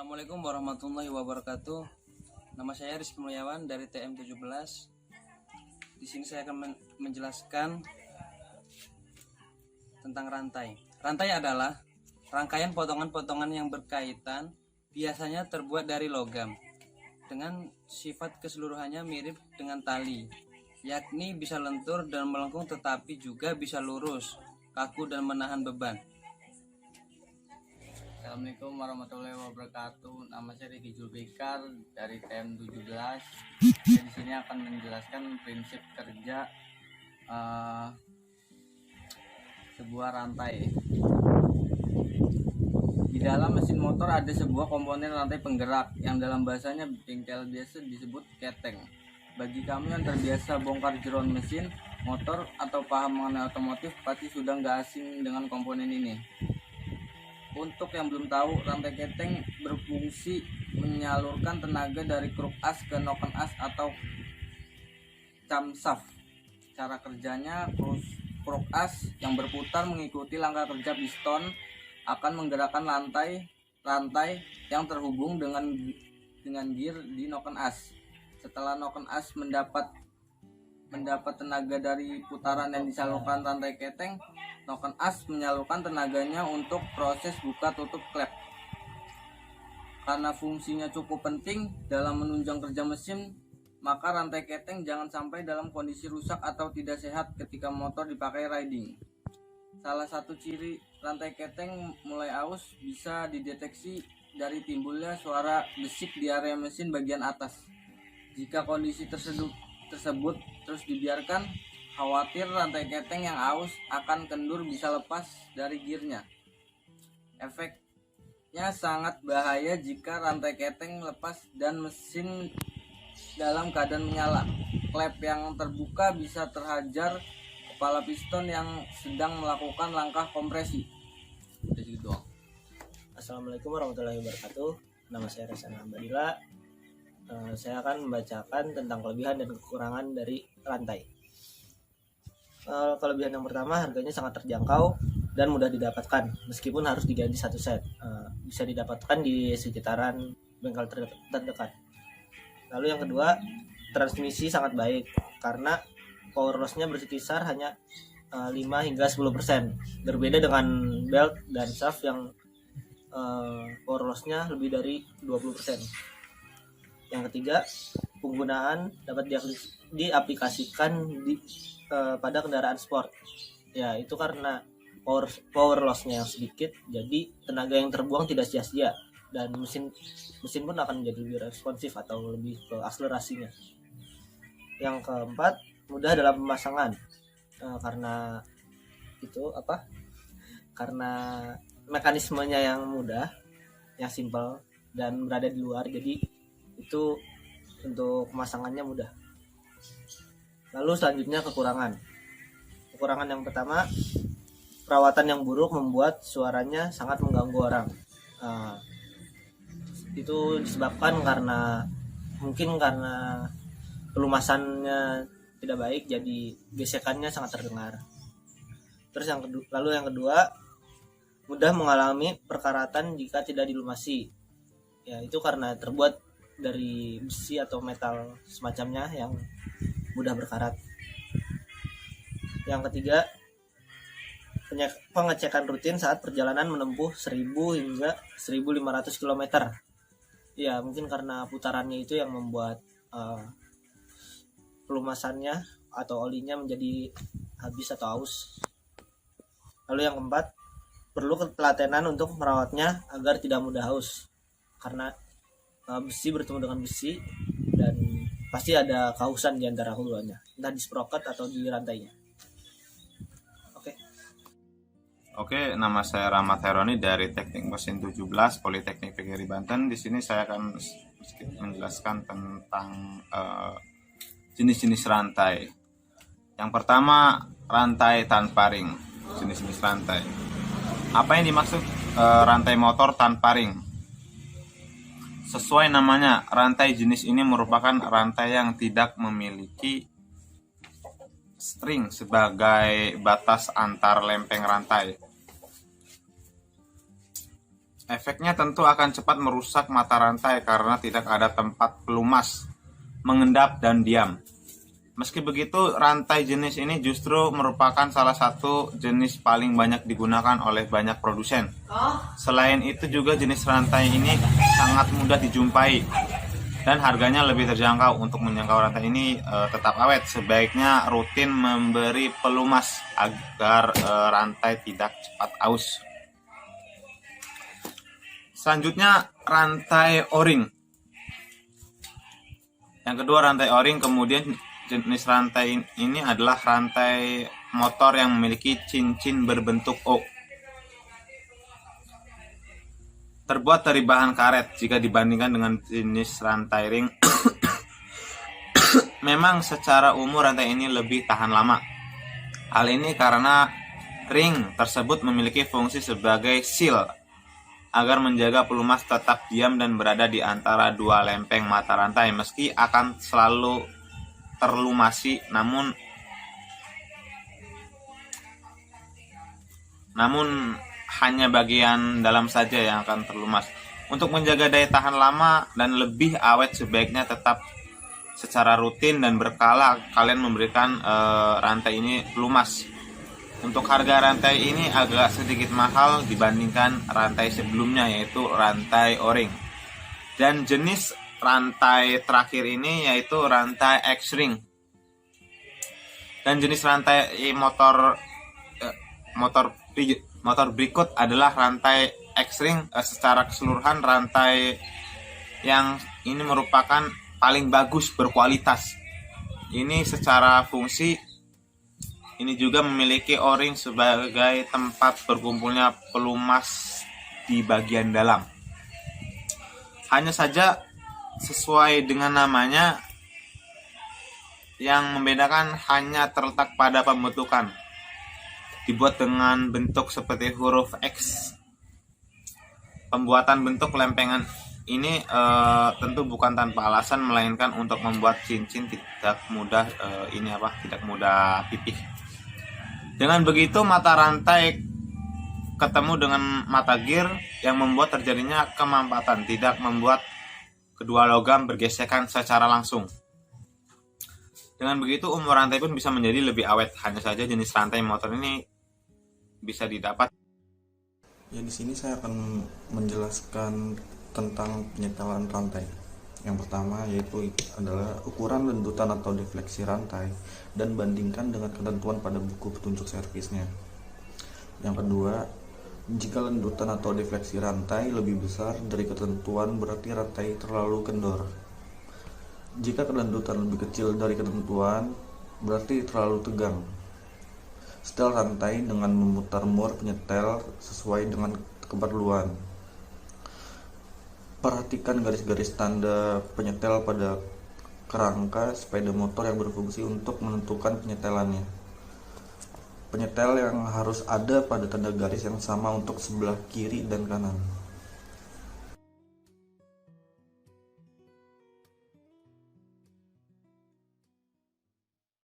Assalamualaikum warahmatullahi wabarakatuh. Nama saya Rizky Mulyawan dari TM17. Di sini saya akan menjelaskan tentang rantai. Rantai adalah rangkaian potongan-potongan yang berkaitan, biasanya terbuat dari logam, dengan sifat keseluruhannya mirip dengan tali, yakni bisa lentur dan melengkung tetapi juga bisa lurus, kaku dan menahan beban. Assalamualaikum warahmatullahi wabarakatuh. Nama saya Riki Julfikar dari TM17. Saya di sini akan menjelaskan prinsip kerja sebuah rantai. Di dalam mesin motor ada sebuah komponen rantai penggerak yang dalam bahasanya bengkel biasa disebut keteng. Bagi kamu yang terbiasa bongkar jeroan mesin motor atau paham mengenai otomotif, pasti sudah nggak asing dengan komponen ini. Untuk yang belum tahu, rantai keteng berfungsi menyalurkan tenaga dari kruk as ke noken as atau camshaft. Cara kerjanya, kruk as yang berputar mengikuti langkah kerja piston akan menggerakkan rantai yang terhubung dengan gear di noken as. Setelah noken as mendapat tenaga dari putaran yang disalurkan rantai keteng, noken as menyalurkan tenaganya untuk proses buka tutup klep. Karena fungsinya cukup penting dalam menunjang kerja mesin, maka rantai keteng jangan sampai dalam kondisi rusak atau tidak sehat ketika motor dipakai riding. Salah satu ciri rantai keteng mulai aus bisa dideteksi dari timbulnya suara desik di area mesin bagian atas. Jika kondisi tersebut terus dibiarkan, khawatir rantai keteng yang aus akan kendur bisa lepas dari gearnya. Efeknya sangat bahaya jika rantai keteng lepas dan mesin dalam keadaan menyala. Klep yang terbuka bisa terhajar kepala piston yang sedang melakukan langkah kompresi. Jadi gitu doang. Assalamualaikum warahmatullahi wabarakatuh. Nama saya Resana Badila. Saya akan membacakan tentang kelebihan dan kekurangan dari rantai. Kelebihan yang pertama, harganya sangat terjangkau dan mudah didapatkan meskipun harus diganti satu set. Bisa didapatkan di sekitaran bengkel terdekat. Lalu yang kedua, transmisi sangat baik karena power loss-nya berkisar hanya 5 hingga 10%. Berbeda dengan belt dan shaft yang power loss-nya lebih dari 20%. Yang ketiga, penggunaan dapat diaplikasikan pada kendaraan sport. Ya, itu karena power loss-nya yang sedikit, jadi tenaga yang terbuang tidak sia-sia dan mesin pun akan menjadi lebih responsif atau lebih ke akselerasinya. Yang keempat, mudah dalam pemasangan. Karena mekanismenya yang mudah, yang simpel dan berada di luar, jadi itu untuk pemasangannya mudah. Lalu selanjutnya kekurangan yang pertama, perawatan yang buruk membuat suaranya sangat mengganggu orang. Itu disebabkan karena pelumasannya tidak baik, jadi gesekannya sangat terdengar. Terus yang kedua, mudah mengalami perkaratan jika tidak dilumasi. Ya, itu karena terbuat dari besi atau metal semacamnya yang mudah berkarat. Yang ketiga, pengecekan rutin saat perjalanan menempuh 1000 hingga 1500 km. Ya, mungkin karena putarannya itu yang membuat pelumasannya atau olinya menjadi habis atau aus. Lalu yang keempat, perlu ketelatenan untuk merawatnya agar tidak mudah aus. Karena besi bertemu dengan besi dan pasti ada kausan di antara keduanya, entah di sprocket atau di rantainya. Oke, nama saya Rahmat Heroni dari Teknik Mesin 17 Politeknik PGRI Banten. Di sini saya akan sedikit menjelaskan tentang jenis-jenis rantai. Yang pertama, rantai tanpa ring. Jenis-jenis rantai. Apa yang dimaksud rantai motor tanpa ring? Sesuai namanya, rantai jenis ini merupakan rantai yang tidak memiliki string sebagai batas antar lempeng rantai. Efeknya tentu akan cepat merusak mata rantai karena tidak ada tempat pelumas mengendap dan diam. Meski begitu, rantai jenis ini justru merupakan salah satu jenis paling banyak digunakan oleh banyak produsen. Selain itu juga jenis rantai ini sangat mudah dijumpai dan harganya lebih terjangkau. Untuk menjangkau rantai ini tetap awet, sebaiknya rutin memberi pelumas agar rantai tidak cepat aus. Selanjutnya rantai O-ring. Yang kedua rantai O-ring. Kemudian jenis rantai ini adalah rantai motor yang memiliki cincin berbentuk O. Terbuat dari bahan karet jika dibandingkan dengan jenis rantai ring. Memang secara umum rantai ini lebih tahan lama. Hal ini karena ring tersebut memiliki fungsi sebagai seal agar menjaga pelumas tetap diam dan berada di antara dua lempeng mata rantai. Meski akan selalu terlumasi, namun hanya bagian dalam saja yang akan terlumas. Untuk menjaga daya tahan lama dan lebih awet, sebaiknya tetap secara rutin dan berkala kalian memberikan rantai ini pelumas. Untuk harga rantai ini agak sedikit mahal dibandingkan rantai sebelumnya, yaitu rantai O-ring. Dan jenis rantai terakhir ini yaitu rantai X-ring. Dan jenis rantai motor berikut adalah rantai X-ring. Secara keseluruhan rantai yang ini merupakan paling bagus berkualitas. Ini secara fungsi ini juga memiliki O-ring sebagai tempat berkumpulnya pelumas di bagian dalam. Hanya saja sesuai dengan namanya, yang membedakan hanya terletak pada pembentukan. Dibuat dengan bentuk seperti huruf X. Pembuatan bentuk lempengan ini tentu bukan tanpa alasan, melainkan untuk membuat cincin tidak mudah pipih. Dengan begitu mata rantai ketemu dengan mata gear yang membuat terjadinya kemampatan, tidak membuat kedua logam bergesekan secara langsung. Dengan begitu umur rantai pun bisa menjadi lebih awet. Hanya saja jenis rantai motor ini bisa didapat. Ya, di sini saya akan menjelaskan tentang penyetelan rantai. Yang pertama yaitu adalah ukuran lendutan atau defleksi rantai dan bandingkan dengan ketentuan pada buku petunjuk servisnya. Yang kedua, jika lendutan atau defleksi rantai lebih besar dari ketentuan, berarti rantai terlalu kendor. Jika kelendutan lebih kecil dari ketentuan, berarti terlalu tegang. Setel rantai dengan memutar mur penyetel sesuai dengan keperluan. Perhatikan garis-garis tanda penyetel pada kerangka sepeda motor yang berfungsi untuk menentukan penyetelannya. Penyetel yang harus ada pada tanda garis yang sama untuk sebelah kiri dan kanan.